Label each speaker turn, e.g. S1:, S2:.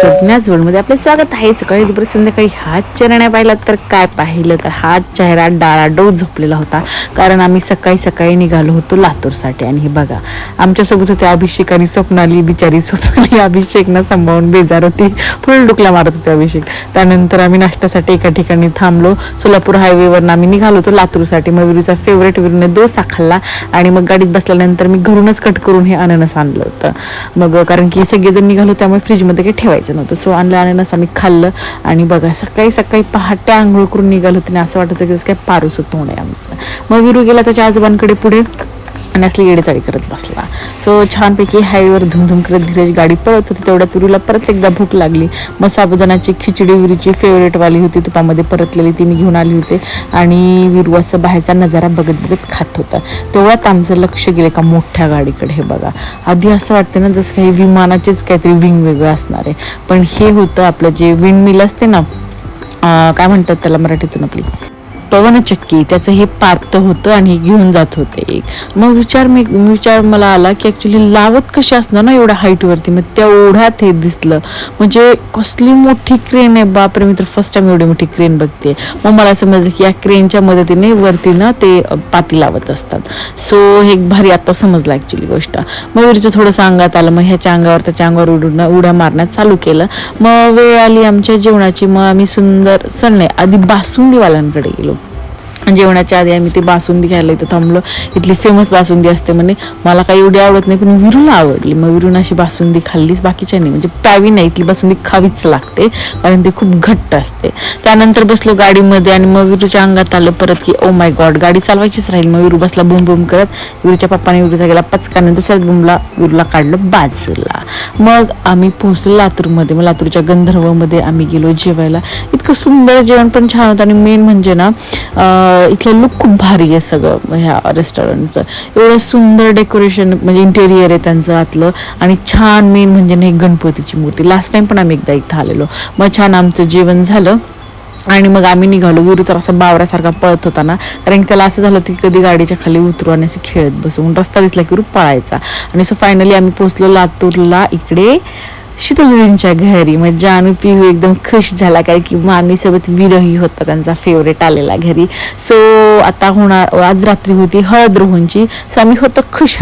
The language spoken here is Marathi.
S1: प्रज्ञाच वर्ल्डमध्ये आपले स्वागत आहे. सकाळी दुपारी संध्याकाळी हात चेहरा नाही पाहिला तर काय पाहिलं तर हात चेहरा डाळाडोळ झोपलेला होता, कारण आम्ही सकाळी सकाळी निघालो होतो लातूरसाठी. आणि हे बघा आमच्यासोबत होते अभिषेक आणि स्वप्नाली. बिचारी स्वप्नाली अभिषेकना सांभाळून बेजार होती, फुल डुकला मारत होते अभिषेक. त्यानंतर आम्ही नाश्त्यासाठी एका ठिकाणी थांबलो. सोलापूर हायवेवरनं आम्ही निघालो होतो लातूरसाठी. मग विरूचा फेवरेट विरूने डोसा खाल्ला आणि मग गाडीत बसल्यानंतर मी घरूनच कट करून हे अननस आणलं होतं. मग कारण की सगळेजण निघालो त्यामुळे फ्रीजमध्ये काही ठेवायचं नव्हतं, सो आणलं अननस आम्ही खाल्लं. आणि बघा सकाळी सकाळी पहाटे आंघोळ करून निघालो होतं आणि असं वाटायचं की काय पारूस होतो म्हणे आमचं. मग विरू गेला त्याच्या आजोबांकडे पुढे आणि असली येडेचाळी करत बसला. सो छानपैकी हायवेवर धुमधुम करत धीरज गाडी पळत होती. तेवढ्यात विरूला परत एकदा भूक लागली. मग साबुदाण्याची खिचडी विरूची फेवरेटवाली होती, तुपामध्ये परतलेली, ती मी घेऊन आली होते. आणि विरू असं बाहेरचा नजारा बघत बघत खात होता. तेवढ्यात आमचं लक्ष गेलं का मोठ्या गाडीकडे. हे बघा आधी असं वाटतं ना जसं काही विमानाचेच काहीतरी विंग वेगळं असणार आहे, पण हे होतं आपलं जे विंड मिल असते ना, काय म्हणतात त्याला मराठीतून, आपली पवनचक्की, त्याचं हे पात होतं आणि घेऊन जात होते. मग विचार मला आला की ॲक्च्युली लावत कशी असणार ना एवढ्या हाईटवरती. मग तेवढ्यात हे दिसलं, म्हणजे कसली मोठी क्रेन आहे बापरे. मी तर फर्स्ट टाइम एवढी मोठी क्रेन बघते. मग मला समजलं की या क्रेनच्या मदतीने वरती ना ते पाती लावत असतात. सो हे एक भारी आता समजलं ॲक्च्युली गोष्ट. मग विरूचं थोडंसं अंगात आलं, मग ह्याच्या अंगावर त्याच्या अंगावर उड्या मारण्यात चालू केलं. मग वेळ आली आमच्या जेवणाची. मग आम्ही सुंदर नाही आधी बासुंदीवाल्यांकडे गेलो. जेवणाच्या आधी आम्ही ते बासुंदी घ्यायला इथं थांबलो. इथली फेमस बासुंदी असते म्हणे. मला काही एवढी आवडत नाही, पण विरूला आवडली. मग विरून अशी बासुंदी खाल्लीच, बाकीच्या नाही, म्हणजे प्यावी नाही, इथली बासुंदी खावीच लागते कारण ती खूप घट्ट असते. त्यानंतर बसलो गाडीमध्ये आणि मग विरूच्या अंगात आलं परत की ओ माय गॉड गाडी चालवायचीच राहील. मग विरू बसला बुम बुम करत. विरूच्या पप्पाने विरूचा गेला पचकाने दुसऱ्याच बुमला विरूला काढलं बाजूला. मग आम्ही पोहोचलो लातूरमध्ये. मग लातूरच्या गंधर्वमध्ये आम्ही गेलो जेवायला. इतकं सुंदर जेवण पण छान होतं. आणि मेन म्हणजे ना इथलं लुक खूप भारी आहे सगळं ह्या रेस्टॉरंटचं. एवढं सुंदर डेकोरेशन, म्हणजे इंटेरियर आहे त्यांचं आतलं. आणि छान मेन म्हणजे ना एक गणपतीची मूर्ती. लास्ट टाइम पण आम्ही एकदा इथं आलेलो. मग छान आमचं जेवण झालं आणि मग आम्ही निघालो. विरू तर असा बावऱ्यासारखा पळत होता ना, कारण त्याला असं झालं की कधी गाडीच्या खाली उतरू आणि असे खेळत बसून रस्ता दिसला की विरू पळायचा. आणि सो फायनली आम्ही पोहोचलो लातूरला, इकडे शीतलजींच्या घरी. मग जानू पिहू एकदम खुश झाला, कारण की मामी सोबत विरही होता त्यांचा फेवरेट आलेला घरी. सो आता होणार, आज रात्री होती हळद रोहनची. सो आम्ही होतो खुश.